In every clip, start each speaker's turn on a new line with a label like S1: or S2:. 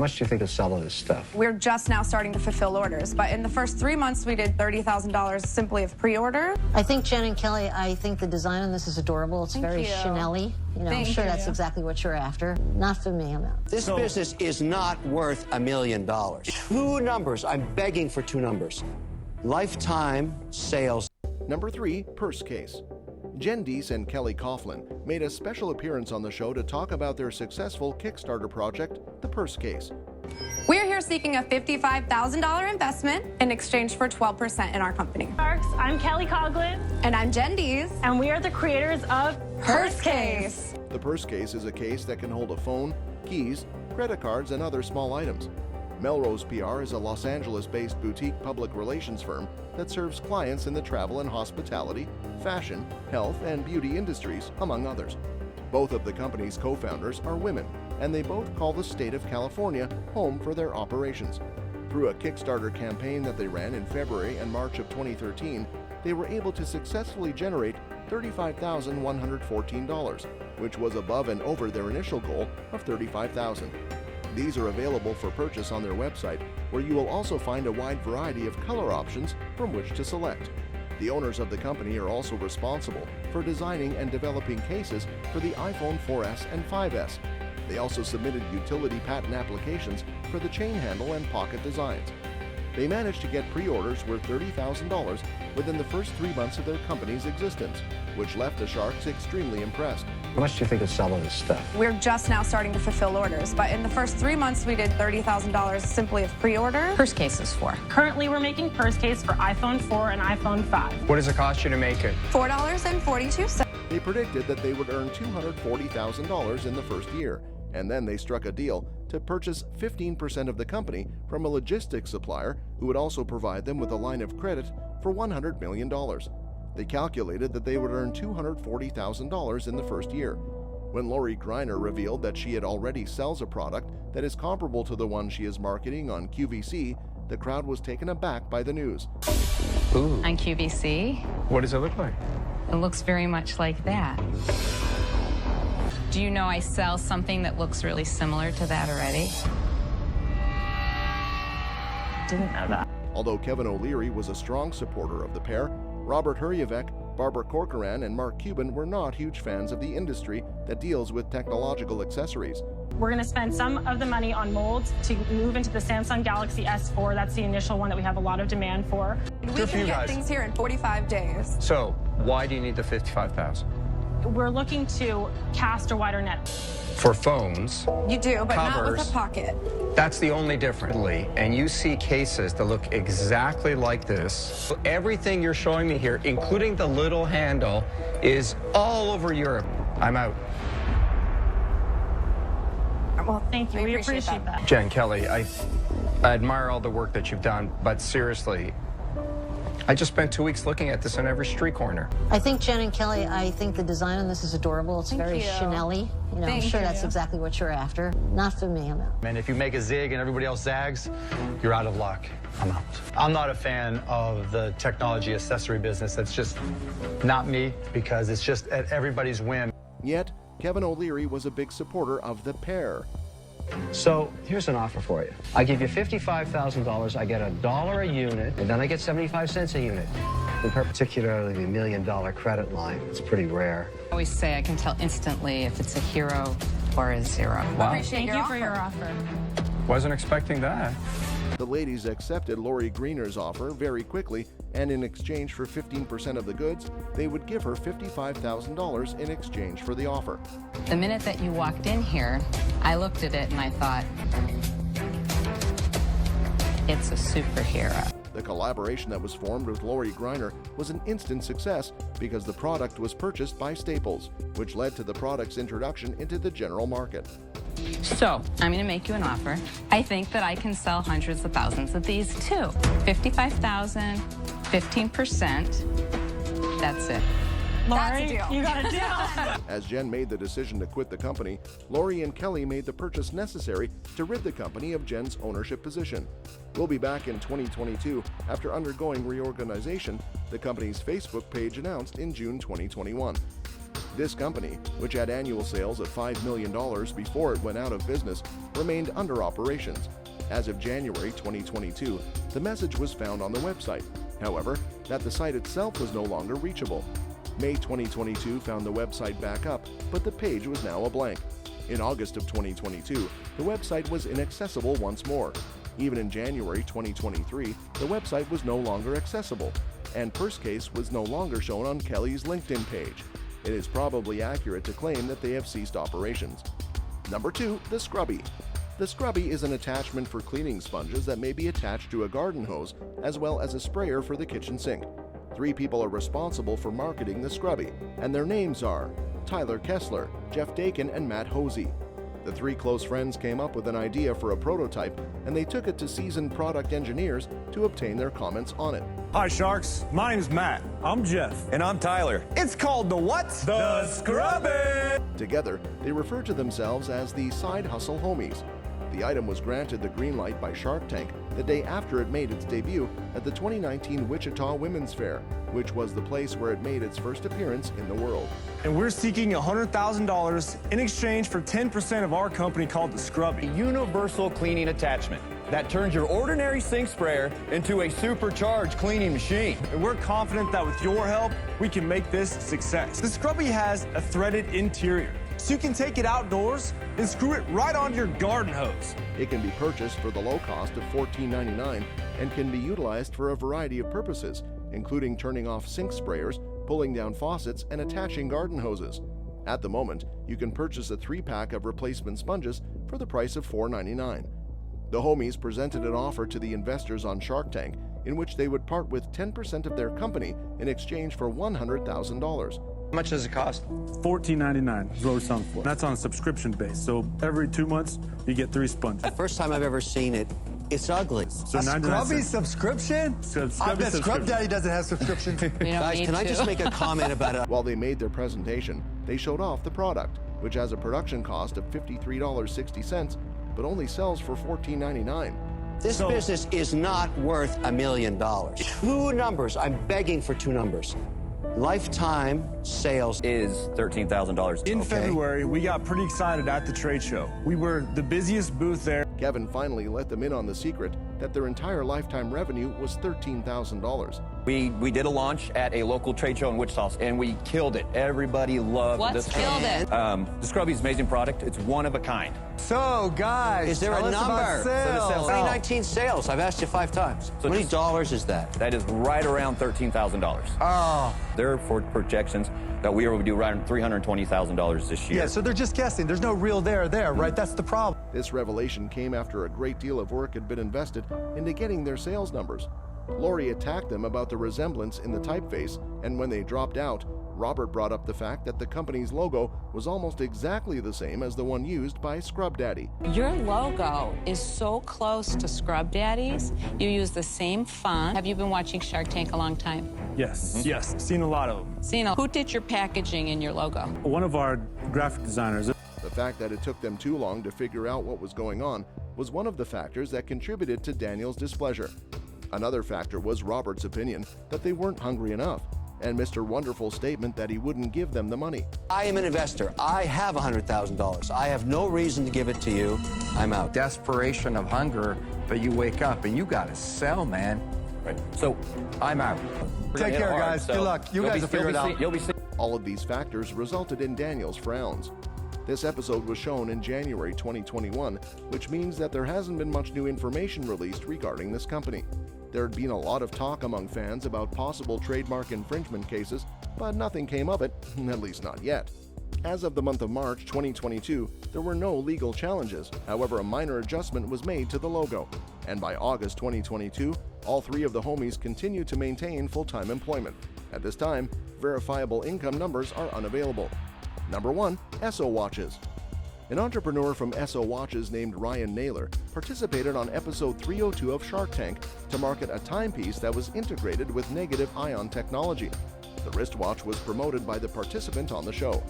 S1: much do you think you'll sell of this stuff?
S2: We're just now starting to fulfill orders, but in the first 3 months, we did $30,000 simply of pre-order.
S3: I think, Jen and Kelly, I think the design on this is adorable. It's very Chanel-y. I'm sure that's exactly what you're after. Not for me, I'm out.
S4: This business is not worth $1 million. Two numbers. I'm begging for two numbers. Lifetime sales.
S5: Number 3, purse case. Jen Deese and Kelly Coughlin made a special appearance on the show to talk about their successful Kickstarter project, the purse case.
S2: We're here seeking a $55,000 investment in exchange for 12% in our company.
S6: I'm Kelly Coughlin.
S2: And I'm Jen Deese.
S6: And we are the creators of
S2: Purse Case.
S5: The purse case is a case that can hold a phone, keys, credit cards, and other small items. Melrose PR is a Los Angeles-based boutique public relations firm that serves clients in the travel and hospitality, fashion, health, and beauty industries, among others. Both of the company's co-founders are women, and they both call the state of California home for their operations. Through a Kickstarter campaign that they ran in February and March of 2013, they were able to successfully generate $35,114, which was above and over their initial goal of $35,000. These are available for purchase on their website, where you will also find a wide variety of color options from which to select. The owners of the company are also responsible for designing and developing cases for the iPhone 4S and 5S. They also submitted utility patent applications for the chain handle and pocket designs. They managed to get pre-orders worth $30,000 within the first 3 months of their company's existence, which left the Sharks extremely impressed.
S1: How much do you think you'll sell of this stuff?
S2: We're just now starting to fulfill orders, but in the first 3 months, we did $30,000 simply of pre-order.
S7: Purse cases for?
S6: Currently, we're making purse case for iPhone 4 and iPhone 5.
S8: What does it cost you to make it?
S2: $4.42.
S5: They predicted that they would earn $240,000 in the first year, and then they struck a deal to purchase 15% of the company from a logistics supplier who would also provide them with a line of credit for $100 million. They calculated that they would earn $240,000 in the first year. When Lori Greiner revealed that she had already sells a product that is comparable to the one she is marketing on QVC, the crowd was taken aback by the news.
S8: Ooh.
S7: On QVC?
S8: What does it look like?
S7: It looks very much like that. Do you know I sell something that looks really similar to that already?
S6: Didn't know that.
S5: Although Kevin O'Leary was a strong supporter of the pair, Robert Hurjevec, Barbara Corcoran, and Mark Cuban were not huge fans of the industry that deals with technological accessories.
S6: We're going to spend some of the money on molds to move into the Samsung Galaxy S4. That's the initial one that we have a lot of demand for.
S2: We can get things here in 45 days.
S8: So, why do you need the $55,000?
S6: We're looking to cast a wider net.
S8: For phones,
S2: You do, but not with
S8: Covers.
S2: a pocket.
S8: that's the only difference. And you see cases that look exactly like this. Everything you're showing me here, including the little handle, is all over Europe. I'm out.
S6: Well, thank you. We appreciate that.
S8: Jen, Kelly, I admire all the work that you've done, but seriously, I just spent 2 weeks looking at this on every street corner.
S3: I think, Jen and Kelly, I think the design on this is adorable. It's very Chanel-y. I'm sure that's exactly what you're after. Not for me, I'm out.
S9: And if you make a zig and everybody else zags, you're out of luck. I'm out. I'm not a fan of the technology accessory business. That's just not me, because it's just at everybody's whim.
S5: Yet, Kevin O'Leary was a big supporter of the pair.
S1: So here's an offer for you. I give you $55,000, I get $1 a unit, and then I get 75 cents a unit. In particularly the $1 million credit line, it's pretty rare.
S7: I always say I can tell instantly if it's a hero or a zero.
S8: Wow.
S6: Thank you for your offer.
S8: Wasn't expecting that.
S5: The ladies accepted Lori Greener's offer very quickly, and in exchange for 15% of the goods, they would give her $55,000 in exchange for the offer.
S7: The minute that you walked in here, I looked at it and I thought, it's a superhero.
S5: The collaboration that was formed with Lori Greiner was an instant success because the product was purchased by Staples, which led to the product's introduction into the general market.
S7: So, I'm going to make you an offer. I think that I can sell hundreds of thousands of these too. 55,000, 15%. That's it.
S6: Lori, you got a deal.
S5: As Jen made the decision to quit the company, Lori and Kelly made the purchase necessary to rid the company of Jen's ownership position. We'll be back in 2022 after undergoing reorganization, the company's Facebook page announced in June 2021. This company, which had annual sales of $5 million before it went out of business, remained under operations. As of January 2022, the message was found on the website, however, that the site itself was no longer reachable. May 2022 found the website back up, but the page was now a blank. In August of 2022, the website was inaccessible once more. Even in January 2023, the website was no longer accessible, and Purscase was no longer shown on Kelly's LinkedIn page. It is probably accurate to claim that they have ceased operations. Number 2, the Scrubby. The Scrubby is an attachment for cleaning sponges that may be attached to a garden hose, as well as a sprayer for the kitchen sink. 3 people are responsible for marketing the Scrubby, and their names are Tyler Kessler, Jeff Dakin, and Matt Hosey. The 3 close friends came up with an idea for a prototype, and they took it to seasoned product engineers to obtain their comments on it.
S10: Hi, Sharks. My name's Matt. I'm Jeff.
S11: And I'm Tyler. It's called the what?
S10: The Scrubby!
S5: Together, they refer to themselves as the Side Hustle Homies. The item was granted the green light by Shark Tank the day after it made its debut at the 2019 Wichita Women's Fair, which was the place where it made its first appearance in the world.
S10: And we're seeking $100,000 in exchange for 10% of our company called the Scrubby.
S11: A universal cleaning attachment that turns your ordinary sink sprayer into a supercharged cleaning machine.
S10: And we're confident that with your help, we can make this a success. The Scrubby has a threaded interior, so you can take it outdoors and screw it right onto your garden hose.
S5: It can be purchased for the low cost of $14.99 and can be utilized for a variety of purposes, including turning off sink sprayers, pulling down faucets, and attaching garden hoses. At the moment, you can purchase a 3-pack of replacement sponges for the price of $4.99. The homies presented an offer to the investors on Shark Tank in which they would part with 10% of their company in exchange for $100,000.
S8: How much does it cost?
S10: $14.99 is what we're selling for. That's on a subscription base, so every 2 months, you get 3 sponges.
S4: The first time I've ever seen it, it's ugly.
S10: So
S11: a
S10: 99
S11: Scrubby
S10: cents.
S11: subscription? I bet Scrub Daddy doesn't have subscription.
S4: Guys, can I just make a comment about it?
S5: While they made their presentation, they showed off the product, which has a production cost of $53.60, but only sells for $14.99.
S4: This business is not worth $1 million. 2 numbers. I'm begging for 2 numbers. Lifetime sales
S11: Is $13,000.
S10: In February, we got pretty excited at the trade show. We were the busiest booth there.
S5: Kevin finally let them in on the secret that their entire lifetime revenue was $13,000.
S11: We did a launch at a local trade show in Wichita, and we killed it. Everybody loved this.
S7: Killed it?
S11: The Scrubby's amazing product. It's one of a kind. So, guys,
S4: Is there a number?
S11: So the sales.
S4: 2019 sales. I've asked you 5 times.
S11: So
S4: How many dollars is that?
S11: That is right around $13,000.
S4: Oh.
S11: There are projections that we will do around $320,000 this year.
S12: Yeah, so they're just guessing. There's no real there, right? That's the problem.
S5: This revelation came after a great deal of work had been invested into getting their sales numbers. Lori attacked them about the resemblance in the typeface, and when they dropped out, Robert brought up the fact that the company's logo was almost exactly the same as the one used by Scrub Daddy.
S7: Your logo is so close to Scrub Daddy's. You use the same font. Have you been watching Shark Tank a long time?
S10: Yes, yes, seen a lot of them.
S7: Sina, who did your packaging in your logo?
S10: One of our graphic designers.
S5: The fact that it took them too long to figure out what was going on was one of the factors that contributed to Daniel's displeasure. Another factor was Robert's opinion that they weren't hungry enough, and Mr. Wonderful's statement that he wouldn't give them the money.
S4: I am an investor. I have $100,000. I have no reason to give it to you. I'm out.
S8: Desperation of hunger, but you wake up and you gotta sell, man.
S11: Right. So I'm out.
S12: Take care, guys. Good luck. You guys will figure it out.
S11: You'll be seeing.
S5: All of these factors resulted in Daniel's frowns. This episode was shown in January 2021, which means that there hasn't been much new information released regarding this company. There had been a lot of talk among fans about possible trademark infringement cases, but nothing came of it, at least not yet. As of the month of March 2022, there were no legal challenges. However, a minor adjustment was made to the logo. And by August 2022, all 3 of the homies continue to maintain full-time employment. At this time, verifiable income numbers are unavailable. Number 1, Esso Watches. An entrepreneur from Esso Watches named Ryan Naylor participated on episode 302 of Shark Tank to market a timepiece that was integrated with negative ion technology. The wristwatch was promoted by the participant on the show.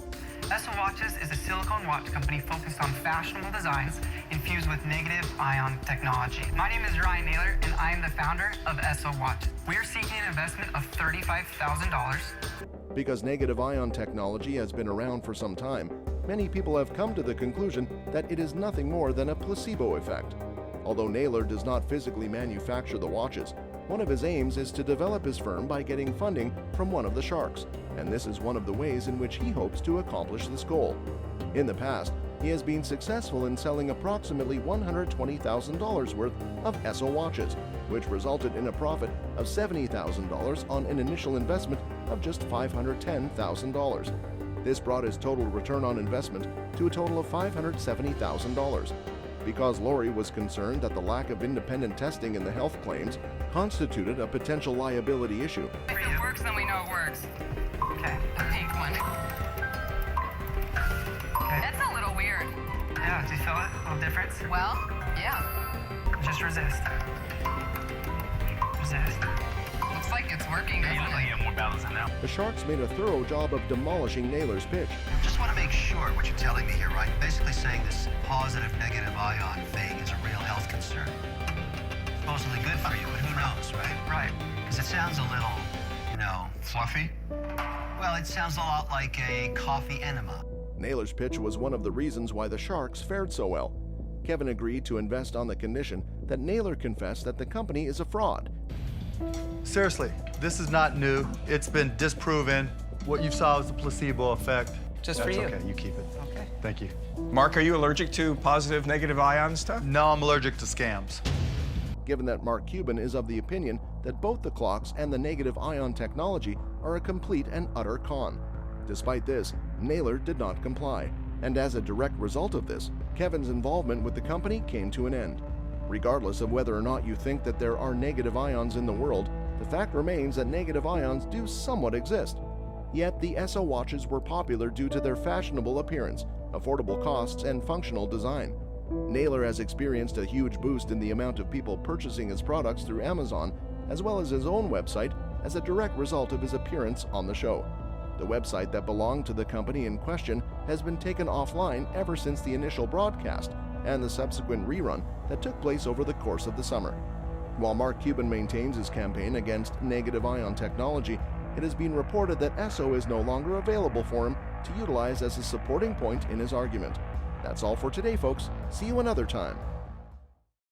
S13: Esso Watches is a silicone watch company focused on fashionable designs infused with negative ion technology. My name is Ryan Naylor, and I am the founder of Esso Watches. We are seeking an investment of $35,000.
S5: Because negative ion technology has been around for some time, many people have come to the conclusion that it is nothing more than a placebo effect. Although Naylor does not physically manufacture the watches, one of his aims is to develop his firm by getting funding from one of the sharks, and this is one of the ways in which he hopes to accomplish this goal. In the past, he has been successful in selling approximately $120,000 worth of Esso watches, which resulted in a profit of $70,000 on an initial investment of just $510,000. This brought his total return on investment to a total of $570,000. Because Lori was concerned that the lack of independent testing in the health claims constituted a potential liability issue.
S7: If it works, then we know it works. Okay, the pink one.
S13: Okay.
S7: That's a little weird.
S13: Yeah, do you feel it? A little difference?
S7: Well, yeah.
S13: Just resist. Resist.
S7: Looks like it's working, doesn't it?
S13: More balance now.
S5: The sharks made a thorough job of demolishing Naylor's pitch.
S4: Just want to make sure what you're telling me here, right? Basically saying this positive negative ion thing is a real health concern. Supposedly good for you, but who knows, right?
S13: Right.
S4: Because it sounds a little,
S13: Fluffy?
S4: well, it sounds a lot like a coffee enema.
S5: Naylor's pitch was one of the reasons why the sharks fared so well. Kevin agreed to invest on the condition that Naylor confessed that the company is a fraud.
S12: Seriously, this is not new. It's been disproven. What you saw was the placebo effect.
S8: Just for
S12: That's
S8: you.
S12: Okay, you keep it.
S8: Okay.
S12: Thank you.
S8: Mark, are you allergic to positive, negative ion stuff?
S12: No, I'm allergic to scams.
S5: Given that Mark Cuban is of the opinion that both the clocks and the negative ion technology are a complete and utter con. Despite this, Naylor did not comply, and as a direct result of this, Kevin's involvement with the company came to an end. Regardless of whether or not you think that there are negative ions in the world, the fact remains that negative ions do somewhat exist. Yet the Esso watches were popular due to their fashionable appearance, affordable costs, and functional design. Naylor has experienced a huge boost in the amount of people purchasing his products through Amazon, as well as his own website, as a direct result of his appearance on the show. The website that belonged to the company in question has been taken offline ever since the initial broadcast and the subsequent rerun that took place over the course of the summer. While Mark Cuban maintains his campaign against negative ion technology, it has been reported that Esso is no longer available for him to utilize as a supporting point in his argument. That's all for today, folks. See you another time.